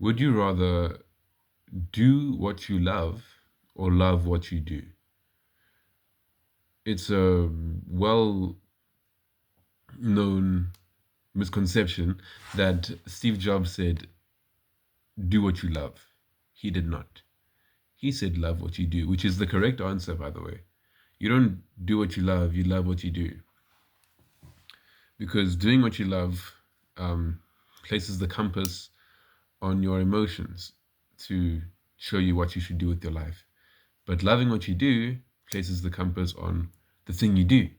Would you rather do what you love or love what you do? It's a well known misconception that Steve Jobs said, do what you love. He did not. He said, love what you do, which is the correct answer, by the way. You don't do what you love what you do. Because doing what you love places the compass on your emotions to show you what you should do with your life. But loving what you do places the compass on the thing you do.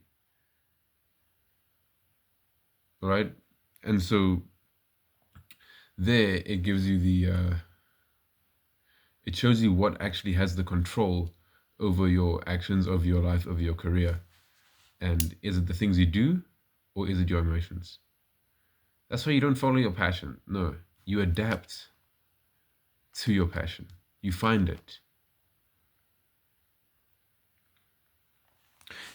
All right? And so there it gives you it shows you what actually has the control over your actions, over your life, over your career. And is it the things you do or is it your emotions? That's why you don't follow your passion. No, you adapt to your passion. You find it.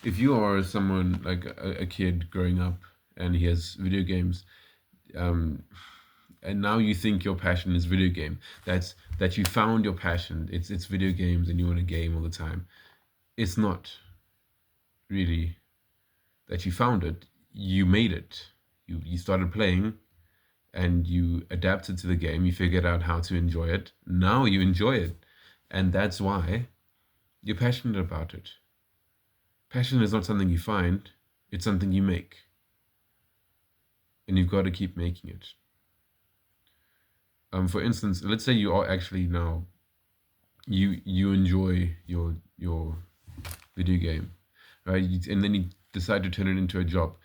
If you are someone like a kid growing up and he has video games, um, and now you think your passion is video game, that you found your passion. It's video games and you want to game all the time. It's not really that you found it. You made it. You started playing and you adapted to the game. You figured out how to enjoy it. Now you enjoy it, and that's why you're passionate about it. Passion is not something you find, it's something you make. And you've got to keep making it. For instance, let's say you are actually now you enjoy your video game, right? And then you decide to turn it into a job.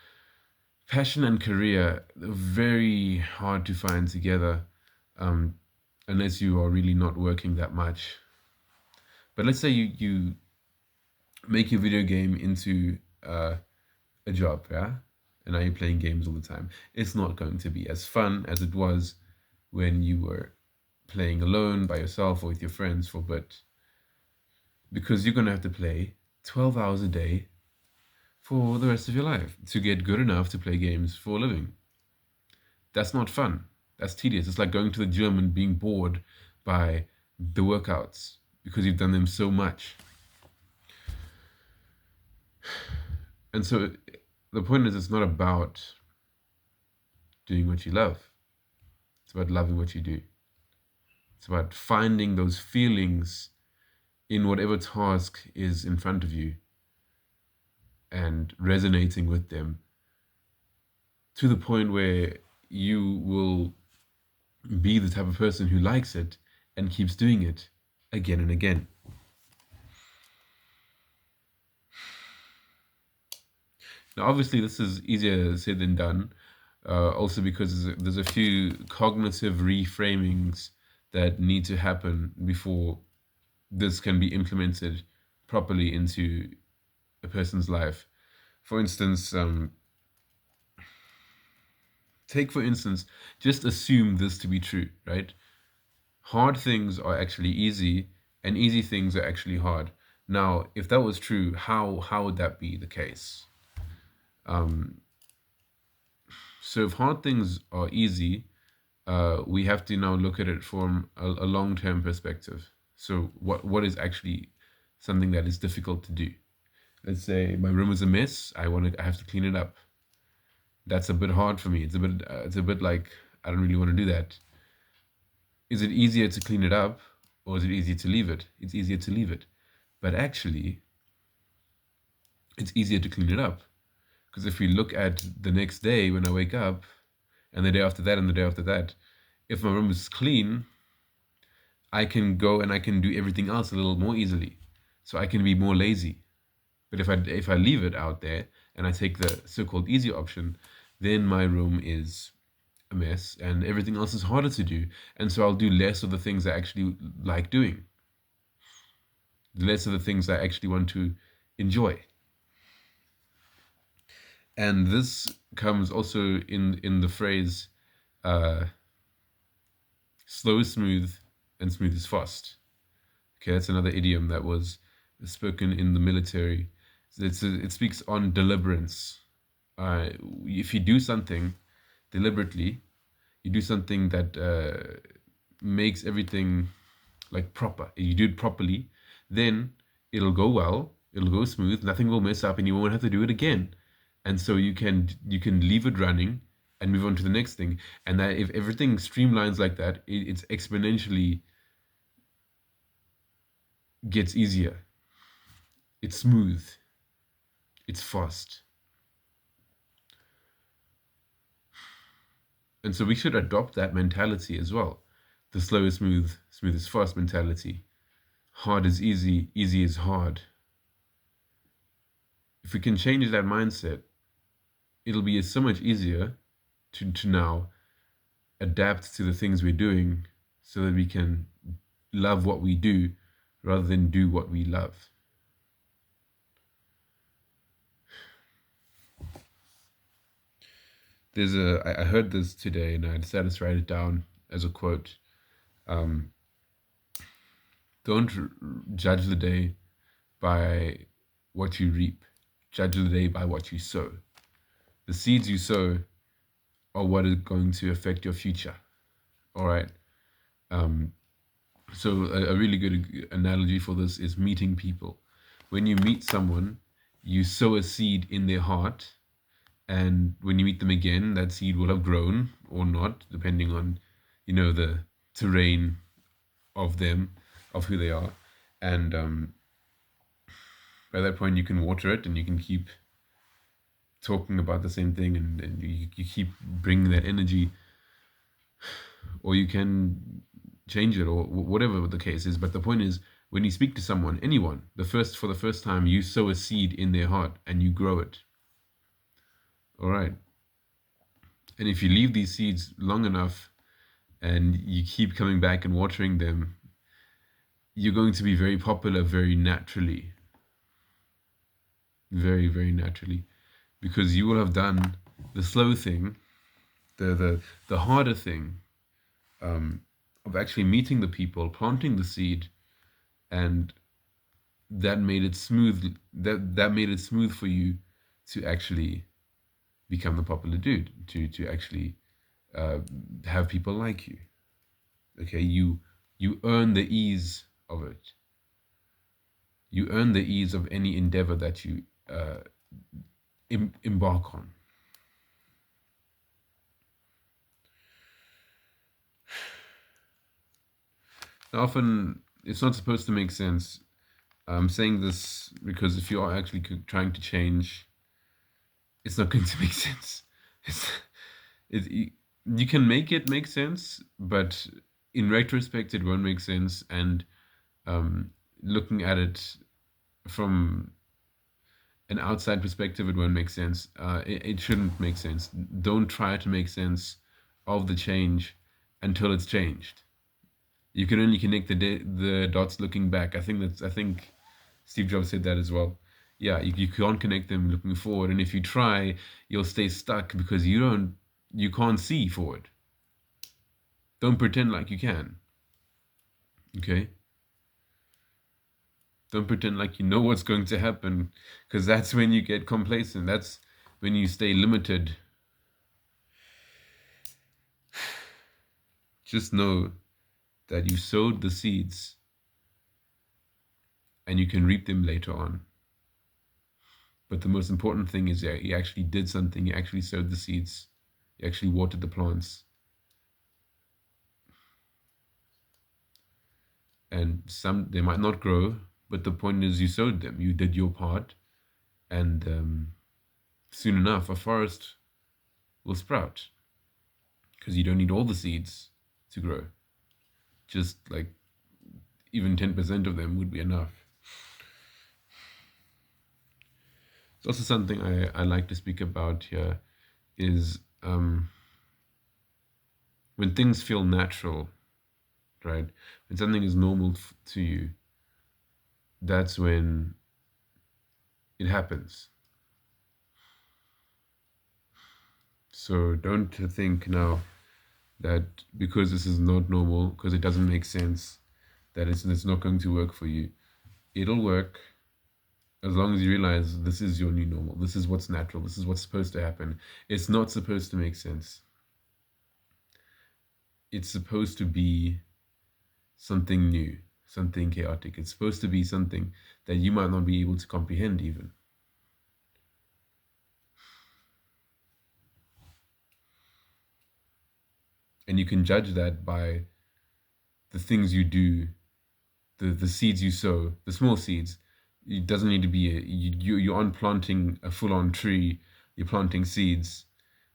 Passion and career are very hard to find together, unless you are really not working that much. But let's say you make your video game into a job, yeah? And now you're playing games all the time. It's not going to be as fun as it was when you were playing alone by yourself or with your friends for a bit. Because you're going to have to play 12 hours a day for the rest of your life to get good enough to play games for a living. That's not fun. That's tedious. It's like going to the gym and being bored by the workouts because you've done them so much. And so the point is, it's not about doing what you love. It's about loving what you do. It's about finding those feelings in whatever task is in front of you and resonating with them to the point where you will be the type of person who likes it and keeps doing it again and again. Now, obviously, this is easier said than done, also because there's a few cognitive reframings that need to happen before this can be implemented properly into a person's life. For instance, just assume this to be true, right? Hard things are actually easy, and easy things are actually hard. Now, if that was true, how would that be the case? So if hard things are easy, we have to now look at it from a long-term perspective. So what is actually something that is difficult to do? Let's say my room is a mess. I have to clean it up. That's a bit hard for me. It's a bit like I don't really want to do that. Is it easier to clean it up or is it easier to leave it? It's easier to leave it. But actually, it's easier to clean it up. Because if we look at the next day when I wake up, and the day after that, and the day after that, if my room is clean, I can go and I can do everything else a little more easily. So I can be more lazy. But if I leave it out there and I take the so-called easy option, then my room is a mess and everything else is harder to do. And so I'll do less of the things I actually like doing. Less of the things I actually want to enjoy. And this comes also in the phrase slow is smooth and smooth is fast. Okay, that's another idiom that was spoken in the military. It speaks on deliberance. If you do something deliberately, you do something that makes everything like proper. If you do it properly, then it'll go well, it'll go smooth, nothing will mess up, and you won't have to do it again. And so you can leave it running and move on to the next thing. And that if everything streamlines like that, it's exponentially gets easier. It's smooth. It's fast. And so we should adopt that mentality as well. The slow is smooth, smooth is fast mentality. Hard is easy, easy is hard. If we can change that mindset, it'll be so much easier to now adapt to the things we're doing so that we can love what we do rather than do what we love. I heard this today and I decided to write it down as a quote. Don't judge the day by what you reap. Judge the day by what you sow. The seeds you sow are what is going to affect your future. All right. So a really good analogy for this is meeting people. When you meet someone, you sow a seed in their heart, and when you meet them again, that seed will have grown or not, depending on, the terrain of them, of who they are. And by that point, you can water it and you can keep talking about the same thing, and you keep bringing that energy, or you can change it, or whatever the case is. But the point is, when you speak to someone, anyone, for the first time, you sow a seed in their heart and you grow it. All right. And if you leave these seeds long enough and you keep coming back and watering them, you're going to be very popular very naturally. Very, very naturally. Because you will have done the slow thing, the harder thing, of actually meeting the people, planting the seed, and that made it smooth. That made it smooth for you to actually become the popular dude, to actually have people like you. Okay, you earn the ease of it. You earn the ease of any endeavor that you embark on. Now, often it's not supposed to make sense. I'm saying this because if you are actually trying to change, it's not going to make sense. You can make it make sense, but in retrospect, it won't make sense. And looking at it from an outside perspective, it won't make sense. It shouldn't make sense. Don't try to make sense of the change until it's changed. You can only connect the dots looking back. I think Steve Jobs said that as well. Yeah, you can't connect them looking forward, and if you try, you'll stay stuck because you can't see forward. Don't pretend like you can. Okay? Don't pretend like you know what's going to happen, because that's when you get complacent. That's when you stay limited. Just know that you sowed the seeds and you can reap them later on. But the most important thing is that you actually did something. You actually sowed the seeds. You actually watered the plants. And they might not grow, but the point is you sowed them. You did your part. And soon enough, a forest will sprout. Because you don't need all the seeds to grow. Just like even 10% of them would be enough. It's also something I like to speak about here is when things feel natural, right? When something is normal to you, that's when it happens. So don't think now that because this is not normal, because it doesn't make sense, that it's not going to work for you. It'll work as long as you realize this is your new normal. This is what's natural. This is what's supposed to happen. It's not supposed to make sense. It's supposed to be something new, something chaotic. It's supposed to be something that you might not be able to comprehend even. And you can judge that by the things you do, the seeds you sow, the small seeds. It doesn't need to be you aren't planting a full-on tree. You're planting seeds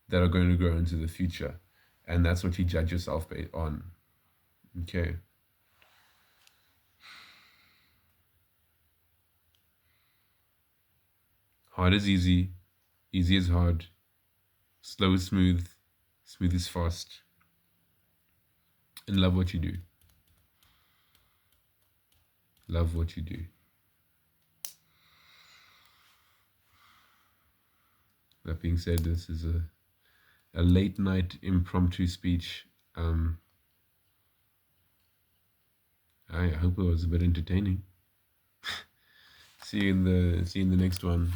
that are going to grow into the future, and that's what you judge yourself based on. Okay. Hard is easy, easy is hard, slow is smooth, smooth is fast, and love what you do. Love what you do. That being said, this is a late night impromptu speech. I hope it was a bit entertaining. See you in the next one.